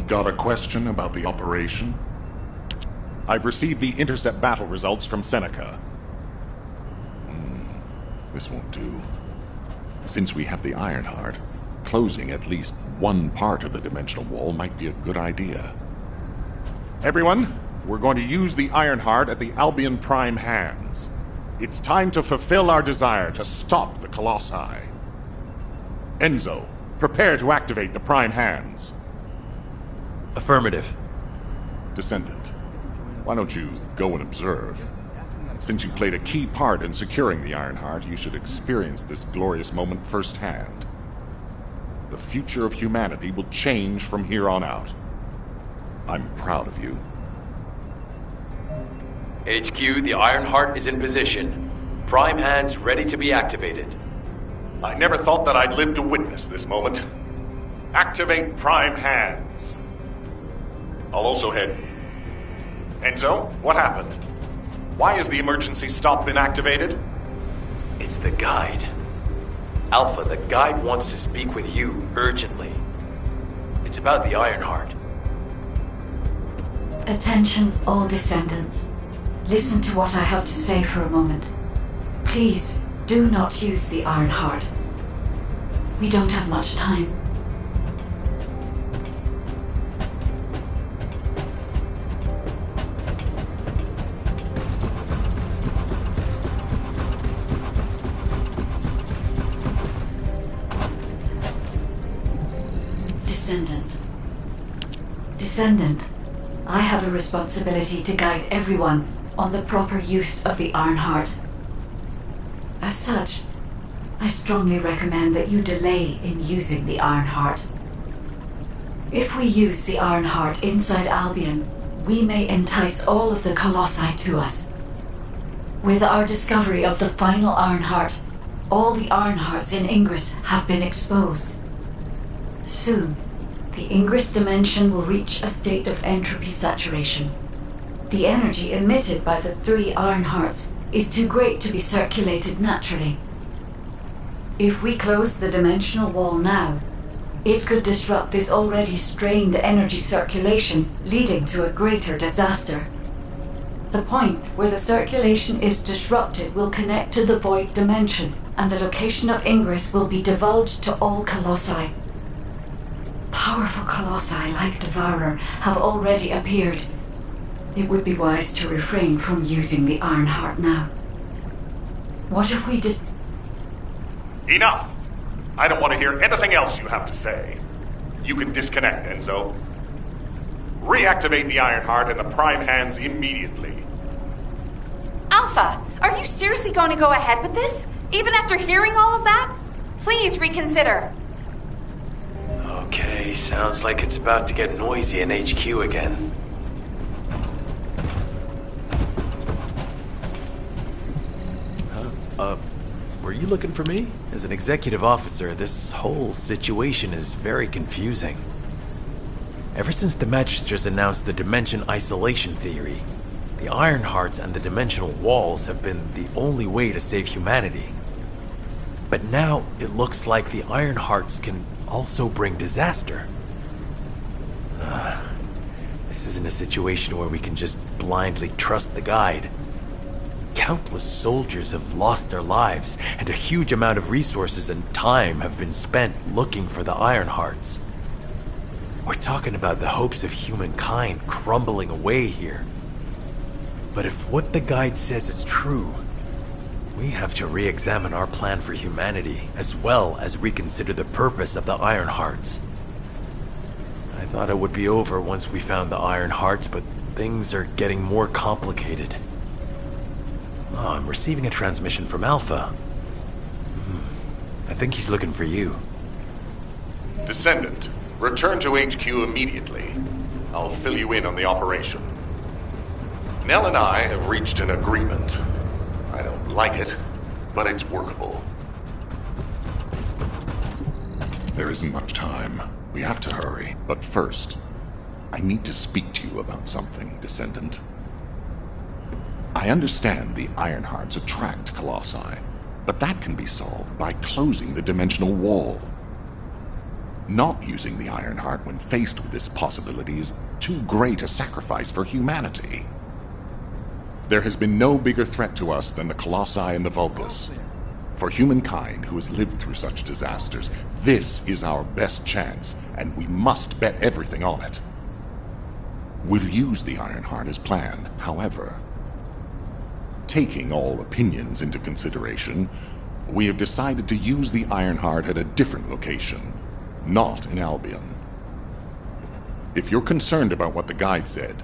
Got a question about the operation? I've received the intercept battle results from Seneca. This won't do. Since we have the Ironheart, closing at least one part of the dimensional wall might be a good idea. Everyone, we're going to use the Ironheart at the Albion Prime hands. It's time to fulfill our desire to stop the Colossi. Enzo, prepare to activate the Prime hands. Affirmative. Descendant, why don't you go and observe? Since you played a key part in securing the Ironheart, you should experience this glorious moment firsthand. The future of humanity will change from here on out. I'm proud of you. HQ, the Ironheart is in position. Prime hands ready to be activated. I never thought that I'd live to witness this moment. Activate Prime hands. I'll also head... Enzo, what happened? Why has the emergency stop been activated? It's the guide. Alpha, the guide wants to speak with you urgently. It's about the Ironheart. Attention, all descendants. Listen to what I have to say for a moment. Please, do not use the Ironheart. We don't have much time. Descendant, I have a responsibility to guide everyone on the proper use of the Ironheart. As such, I strongly recommend that you delay in using the Ironheart. If we use the Ironheart inside Albion, we may entice all of the Colossi to us. With our discovery of the final Ironheart, all the Ironhearts in Ingress have been exposed. Soon, the Ingress dimension will reach a state of entropy saturation. The energy emitted by the 3 Ironhearts is too great to be circulated naturally. If we close the dimensional wall now, it could disrupt this already strained energy circulation, leading to a greater disaster. The point where the circulation is disrupted will connect to the Void dimension, and the location of Ingress will be divulged to all Colossi. Powerful Colossi like Devourer have already appeared. It would be wise to refrain from using the Ironheart now. What if we Enough! I don't want to hear anything else you have to say. You can disconnect, Enzo. Reactivate the Ironheart and the Prime hands immediately. Alpha, are you seriously going to go ahead with this? Even after hearing all of that? Please reconsider. Okay, sounds like it's about to get noisy in HQ again. Were you looking for me? As an executive officer, this whole situation is very confusing. Ever since the Magisters announced the dimension isolation theory, the Ironhearts and the dimensional walls have been the only way to save humanity. But now it looks like the Ironhearts can also bring disaster. This isn't a situation where we can just blindly trust the guide. Countless soldiers have lost their lives, and a huge amount of resources and time have been spent looking for the Ironhearts. We're talking about the hopes of humankind crumbling away here. But if what the guide says is true, we have to re-examine our plan for humanity, as well as reconsider the purpose of the Ironhearts. I thought it would be over once we found the Ironhearts, but things are getting more complicated. Oh, I'm receiving a transmission from Alpha. I think he's looking for you. Descendant, return to HQ immediately. I'll fill you in on the operation. Nell and I have reached an agreement. I don't like it, but it's workable. There isn't much time. We have to hurry. But first, I need to speak to you about something, Descendant. I understand the Ironhearts attract Colossi, but that can be solved by closing the dimensional wall. Not using the Ironheart when faced with this possibility is too great a sacrifice for humanity. There has been no bigger threat to us than the Colossi and the Vulgus. For humankind who has lived through such disasters, this is our best chance, and we must bet everything on it. We'll use the Ironheart as planned, however. Taking all opinions into consideration, we have decided to use the Ironheart at a different location, not in Albion. If you're concerned about what the guide said,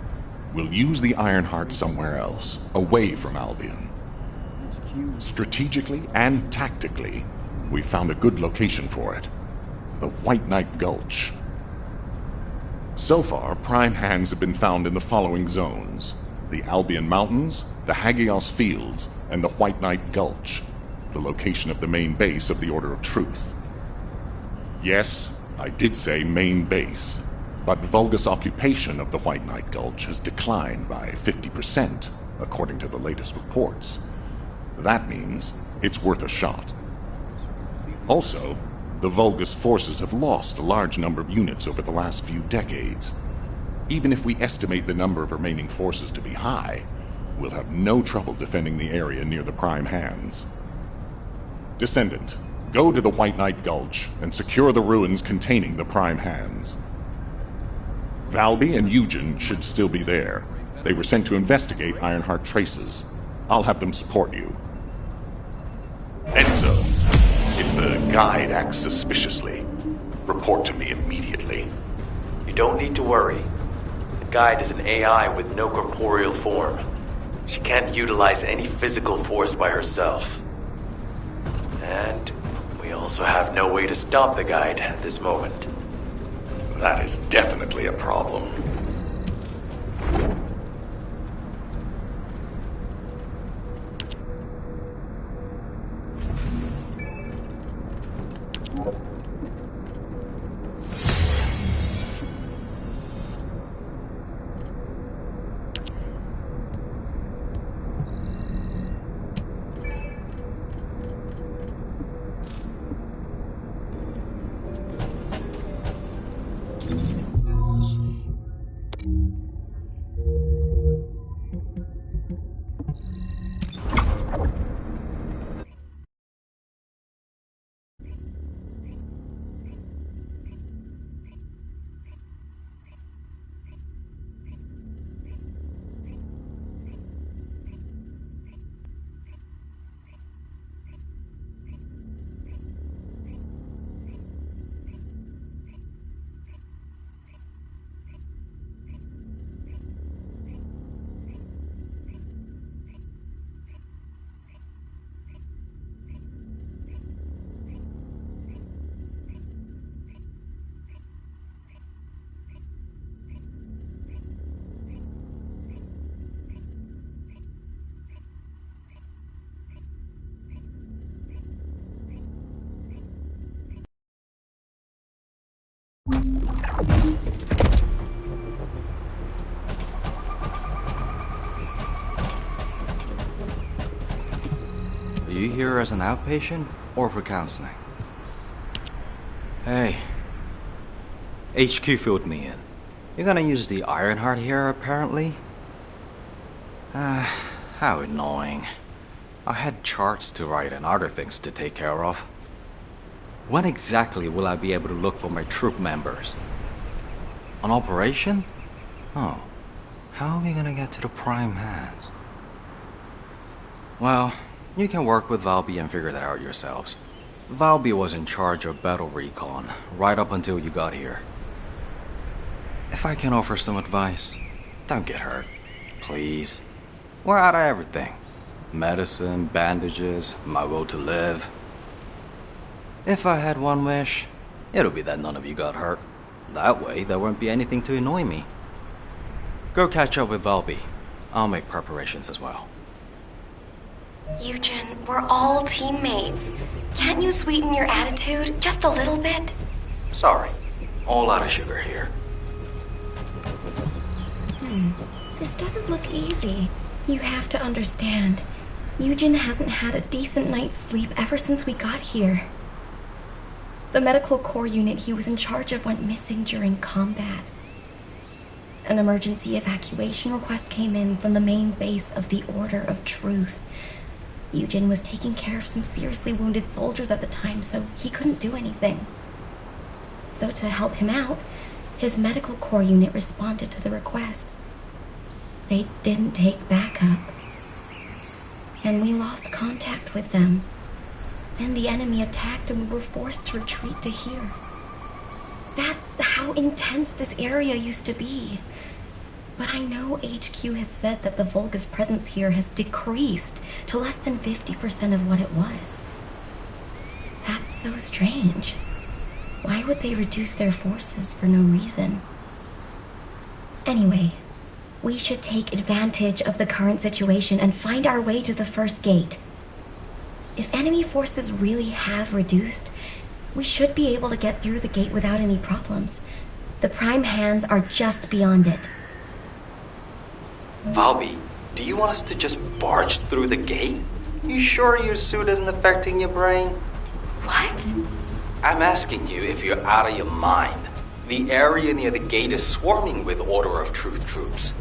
we'll use the Ironheart somewhere else, away from Albion. Strategically and tactically, we found a good location for it. The White Knight Gulch. So far, prime hands have been found in the following zones: the Albion Mountains, the Hagios Fields, and the White Knight Gulch, the location of the main base of the Order of Truth. Yes, I did say main base, but Vulgus occupation of the White Knight Gulch has declined by 50%, according to the latest reports. That means it's worth a shot. Also, the Vulgus forces have lost a large number of units over the last few decades. Even if we estimate the number of remaining forces to be high, we'll have no trouble defending the area near the prime hands. Descendant, go to the White Knight Gulch and secure the ruins containing the prime hands. Valby and Eugen should still be there. They were sent to investigate Ironheart traces. I'll have them support you. Enzo, if the guide acts suspiciously, report to me immediately. You don't need to worry. The guide is an AI with no corporeal form. She can't utilize any physical force by herself. And we also have no way to stop the guide at this moment. That is definitely a problem. Are you here as an outpatient or for counseling? Hey. HQ filled me in. You're gonna use the Ironheart here, apparently? How annoying. I had charts to write and other things to take care of. When exactly will I be able to look for my troop members? An operation? Oh. How are we gonna get to the prime hands? Well, you can work with Valby and figure that out yourselves. Valby was in charge of battle recon, right up until you got here. If I can offer some advice, don't get hurt. Please. We're out of everything. Medicine, bandages, my will to live. If I had one wish, it'll be that none of you got hurt. That way, there won't be anything to annoy me. Go catch up with Valby. I'll make preparations as well. Eugen, we're all teammates. Can't you sweeten your attitude just a little bit? Sorry. All out of sugar here. This doesn't look easy. You have to understand. Eugen hasn't had a decent night's sleep ever since we got here. The medical corps unit he was in charge of went missing during combat. An emergency evacuation request came in from the main base of the Order of Truth. Eugen was taking care of some seriously wounded soldiers at the time, so he couldn't do anything. So to help him out, his medical corps unit responded to the request. They didn't take backup, and we lost contact with them. Then the enemy attacked and we were forced to retreat to here. That's how intense this area used to be. But I know HQ has said that the Volga's presence here has decreased to less than 50% of what it was. That's so strange. Why would they reduce their forces for no reason? Anyway, we should take advantage of the current situation and find our way to the first gate. If enemy forces really have reduced, we should be able to get through the gate without any problems. The Prime Hands are just beyond it. Valby, do you want us to just barge through the gate? You sure your suit isn't affecting your brain? What? I'm asking you if you're out of your mind. The area near the gate is swarming with Order of Truth troops.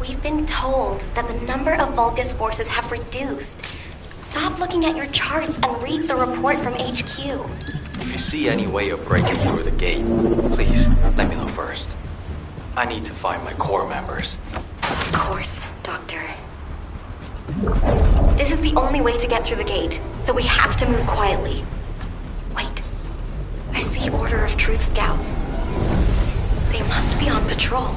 We've been told that the number of Vulgus forces have reduced. Stop looking at your charts and read the report from HQ. If you see any way of breaking through the gate, please let me know first. I need to find my core members. Of course, Doctor. This is the only way to get through the gate, so we have to move quietly. Wait. I see Order of Truth scouts. They must be on patrol.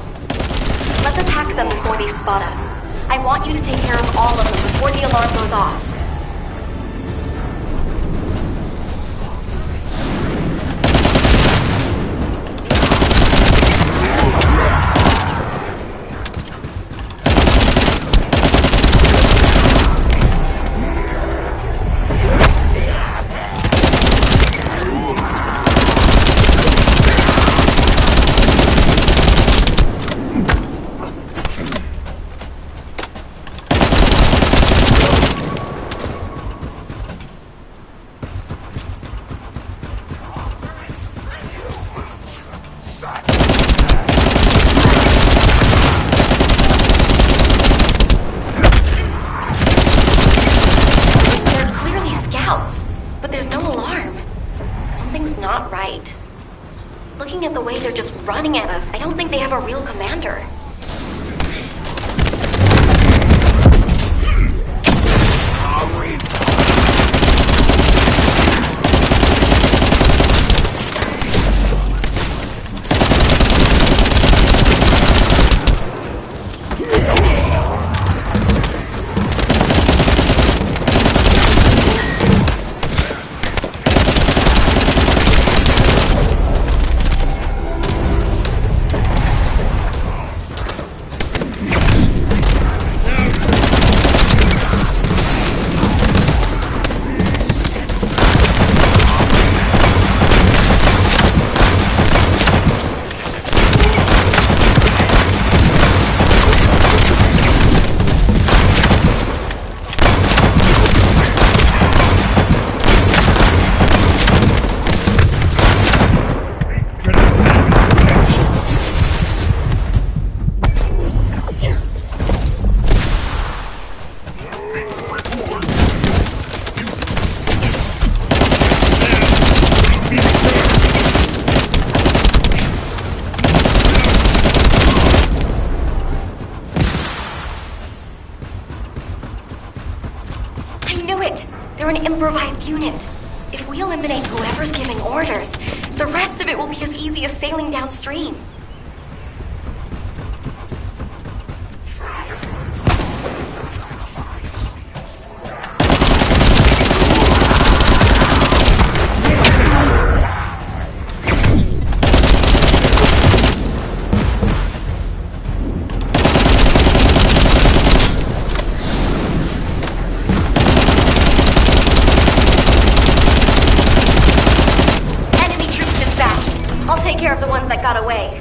Let's attack them before they spot us. I want you to take care of all of them before the alarm goes off. Looking at the way they're just running at us, I don't think they have a real commander. They're an improvised unit. If we eliminate whoever's giving orders, the rest of it will be as easy as sailing downstream. Care of the ones that got away.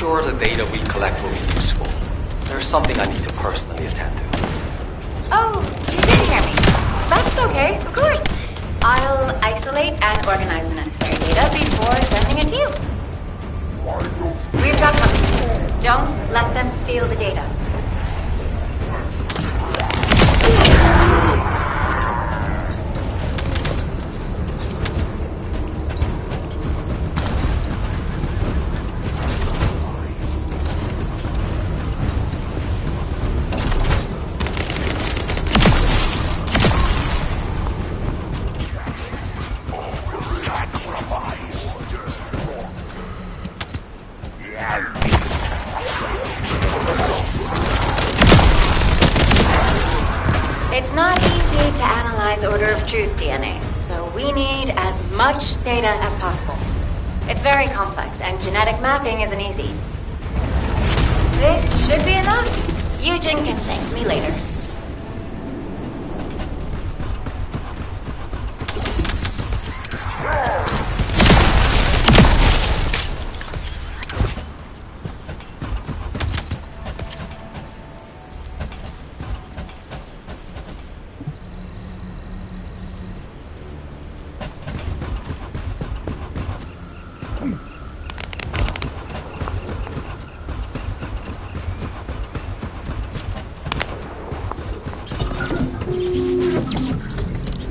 sure the data we collect will be useful. There's something I need to personally attend to. Oh, you did hear me. That's okay, of course. I'll isolate and organize the necessary data before sending it to you. We've got company. Don't let them steal the data. It's not easy to analyze Order of Truth DNA, so we need as much data as possible. It's very complex, and genetic mapping isn't easy. This should be enough. Eugen can thank me later.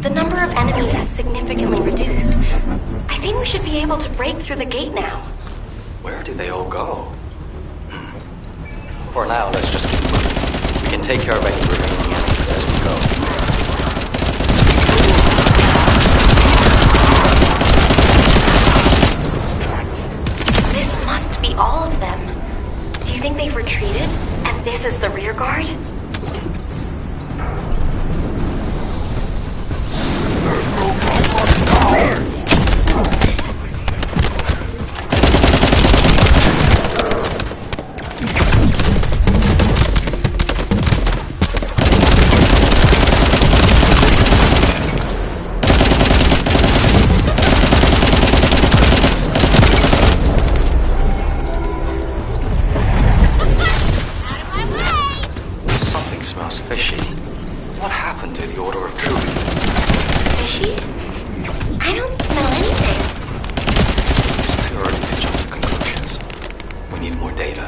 The number of enemies has significantly reduced. I think we should be able to break through the gate now. Where did they all go? For now, let's just keep moving. We can take care of any remaining enemies as we go. This must be all of them. Do you think they've retreated, and this is the rear guard? Something smells fishy. What happened to the Order of Truth? Fishy? I don't smell anything. It's too early to jump to conclusions. We need more data.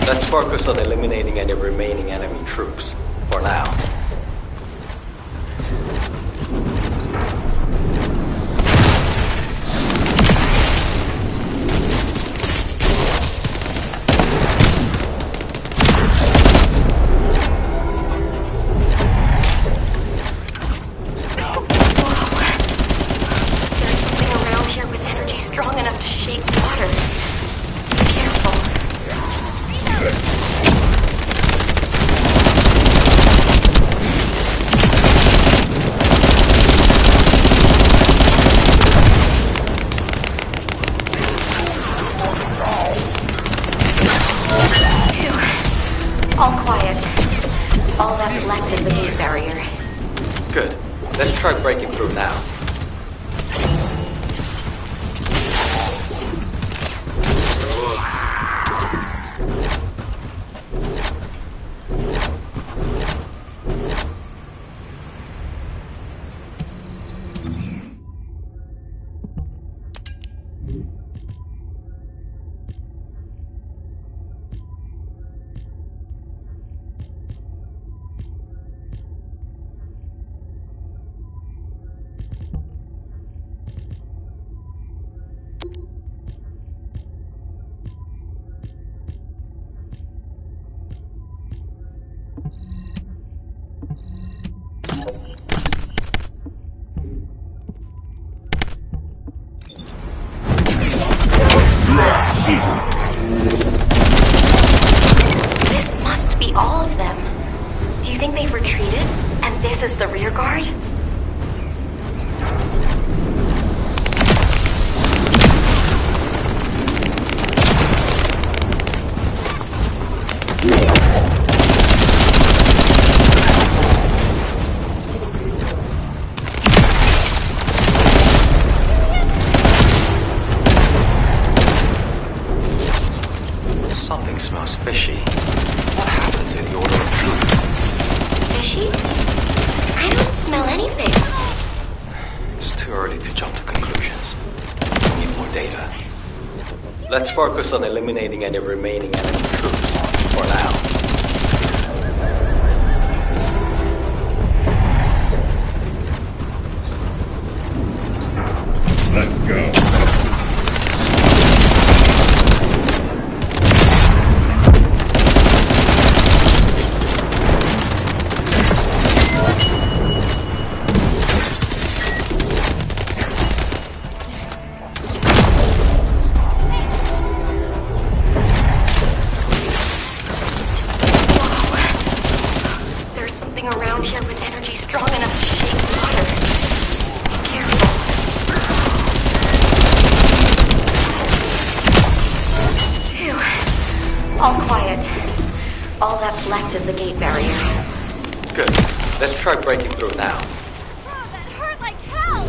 Let's focus on eliminating any remaining enemy troops. For now. Strong enough to shake water. Be careful. Phew. All quiet. All that's left is the gate barrier. Good. Let's try breaking through now. This must be all of them. Do you think they've retreated, and this is the rear guard? smells fishy. What happened to the Order of Truth? Fishy? I don't smell anything. It's too early to jump to conclusions. We need more data. Let's focus on eliminating any remaining enemy troops for now. Let's go. There's something around here with energy strong enough to shake water. Be careful. Phew. All quiet. All that's left is the gate barrier. Good. Let's try breaking through now. Oh, that hurt like hell!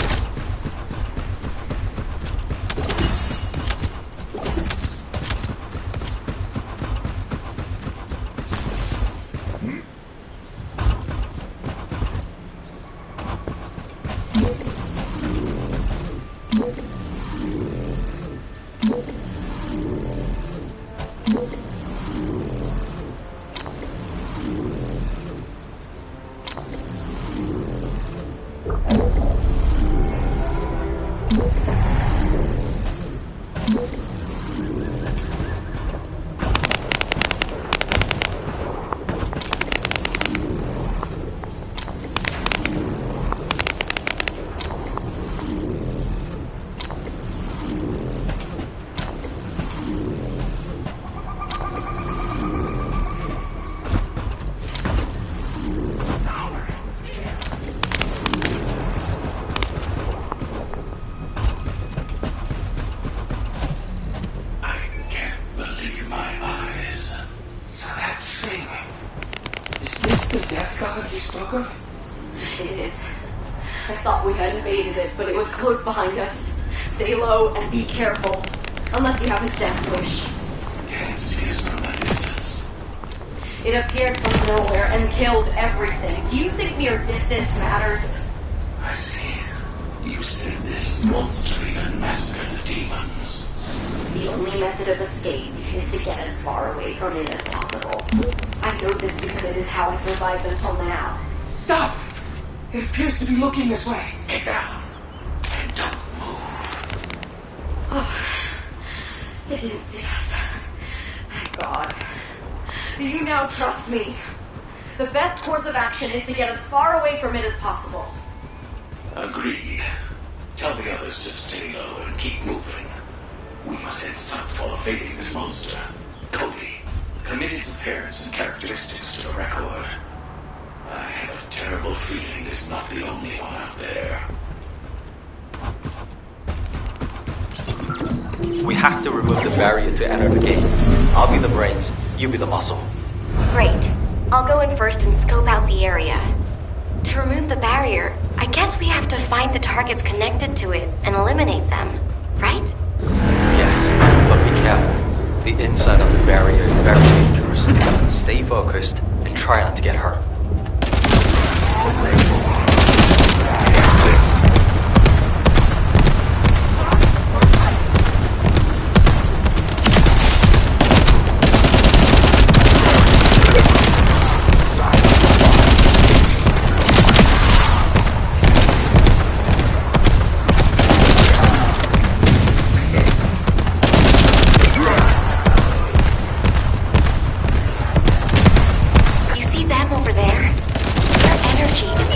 It is. I thought we had invaded it, but it was close behind us. Stay low and be careful. Unless you have a death wish. Can't see us from that distance. It appeared from nowhere and killed everything. Do you think mere distance matters? I see. You said this monster even massacred the demons. The only method of escape is to get as far away from it as possible. I know this because it is how I survived until now. Stop! It appears to be looking this way. Get down. And don't move. Oh, it didn't see us. Thank God. Do you now trust me? The best course of action is to get as far away from it as possible. Agreed. Tell the others to stay low and keep moving. We must head south while evading this monster. Cody, commit its appearance and characteristics to the record. I have a terrible feeling it's not the only one out there. We have to remove the barrier to enter the gate. I'll be the brains, you be the muscle. Great. I'll go in first and scope out the area. To remove the barrier, I guess we have to find the targets connected to it and eliminate them, right? Yes, but be careful. The inside of the barrier is very dangerous. Stay focused and try not to get hurt. You see them over there? Their energy is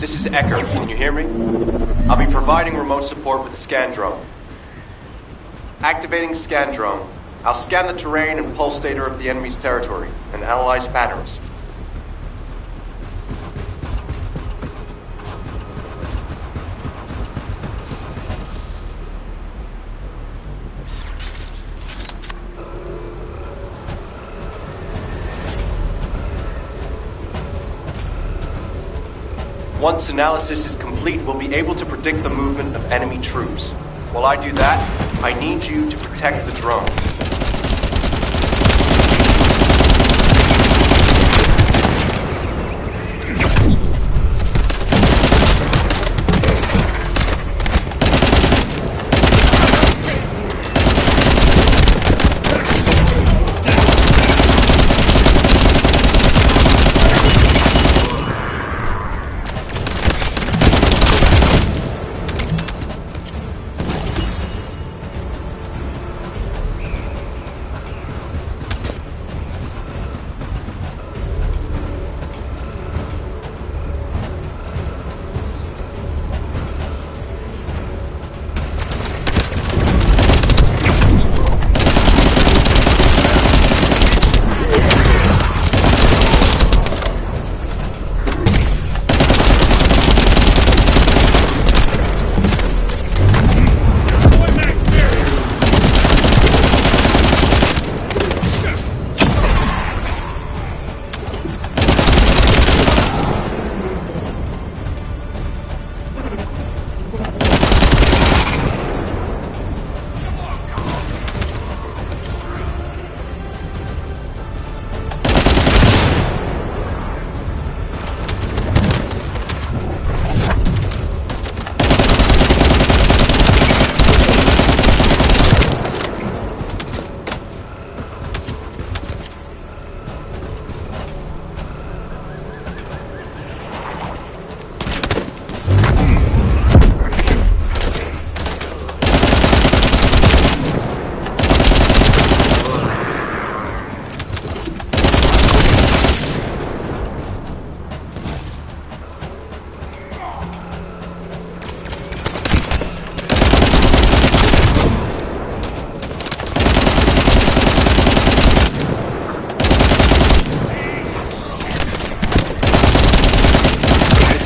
This is Ecker. Can you hear me? I'll be providing remote support with the scan drone. Activating scan drone. I'll scan the terrain and pulse data of the enemy's territory and analyze patterns. Once analysis is complete, we'll be able to predict the movement of enemy troops. While I do that, I need you to protect the drone.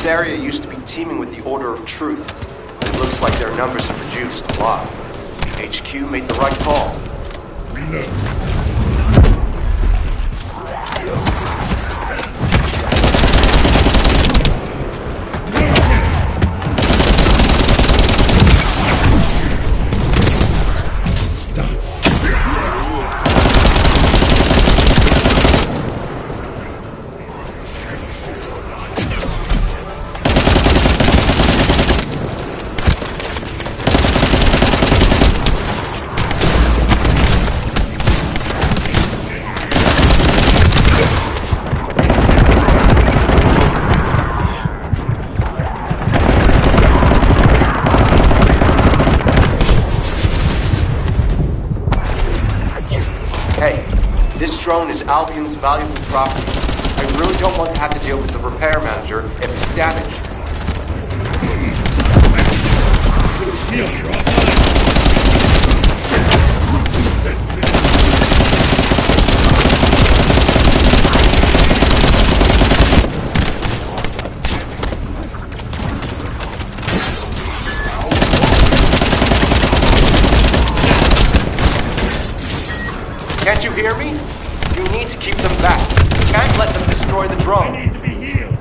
This area used to be teeming with the Order of Truth. It looks like their numbers have reduced a lot. HQ made the right call. This drone is Albion's valuable property. I really don't want to have to deal with the repair manager if it's damaged. Can't you hear me? You need to keep them back. You can't let them destroy the drone. I need to be healed.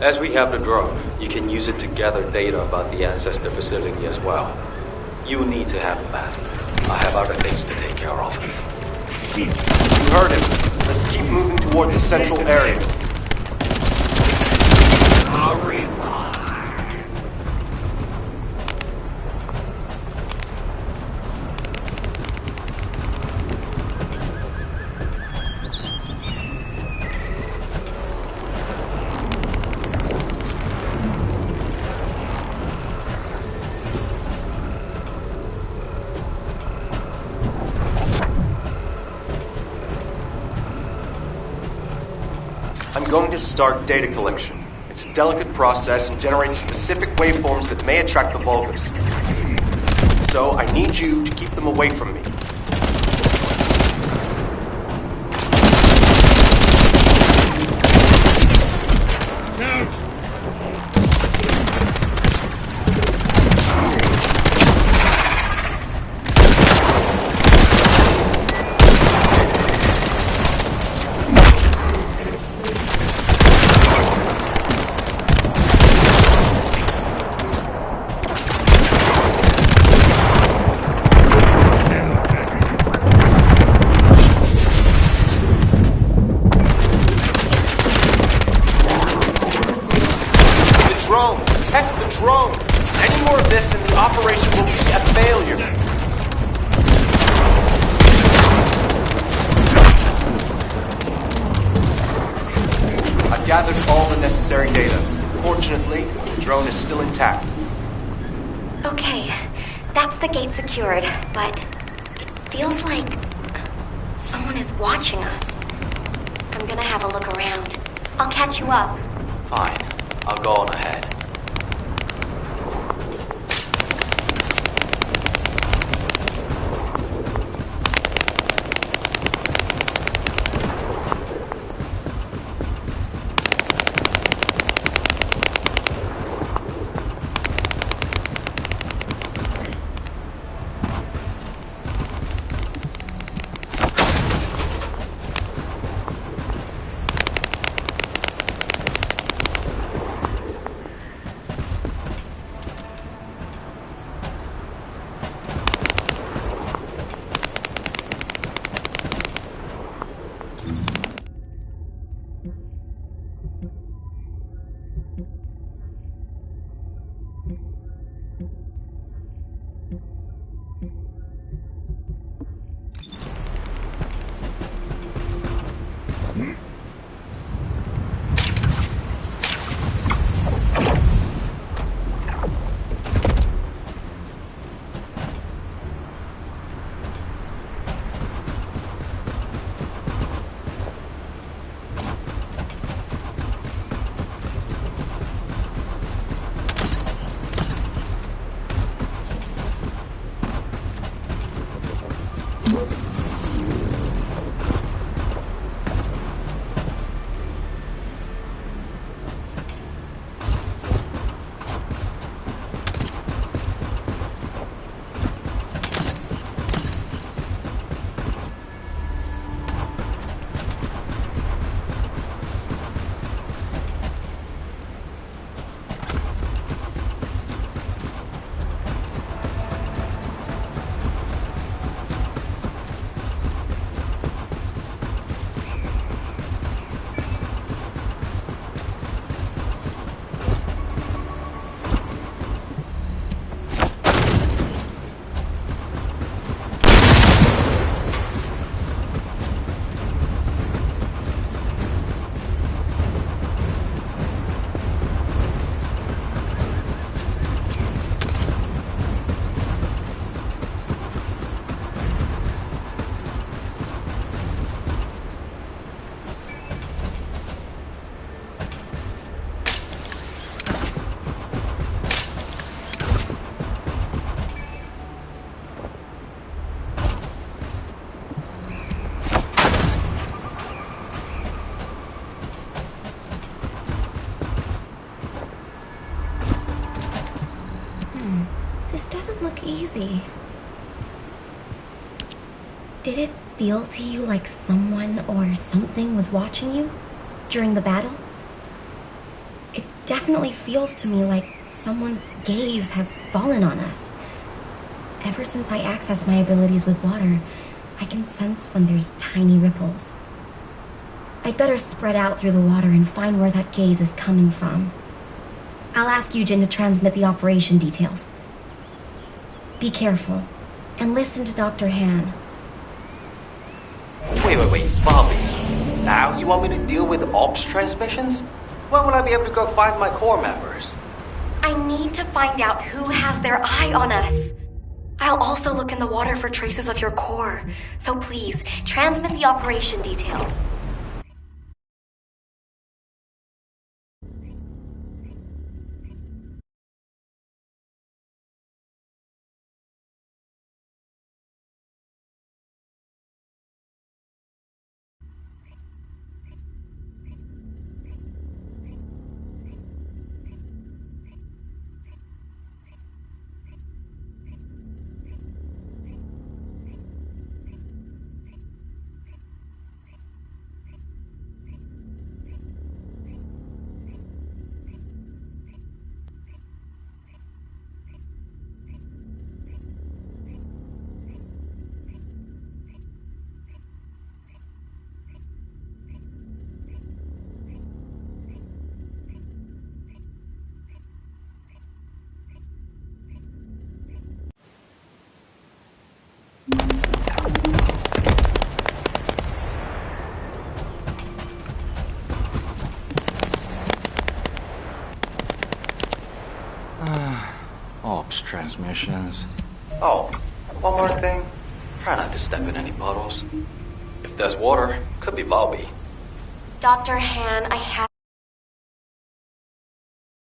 As we have the drone, you can use it to gather data about the Ancestor facility as well. You need to have that. I have other things to take care of. You heard him. Let's keep moving toward the central area. I'm going to start data collection. It's a delicate process and generates specific waveforms that may attract the Vulgus. So I need you to keep them away from me. Protect the drone! Any more of this and the operation will be a failure. I've gathered all the necessary data. Fortunately, the drone is still intact. Okay, that's the gate secured, but it feels like someone is watching us. I'm gonna have a look around. I'll catch you up. Fine. I'll go on ahead. This doesn't look easy. Did it feel to you like someone or something was watching you during the battle? It definitely feels to me like someone's gaze has fallen on us. Ever since I access my abilities with water, I can sense when there's tiny ripples. I'd better spread out through the water and find where that gaze is coming from. I'll ask Eugen to transmit the operation details. Be careful, and listen to Dr. Han. Wait, Bobby. Now you want me to deal with ops transmissions? When will I be able to go find my core members? I need to find out who has their eye on us. I'll also look in the water for traces of your core. So please, transmit the operation details. Ops transmissions. Oh, one more thing. Try not to step in any puddles. If there's water, could be Bobby. Dr. Han, I have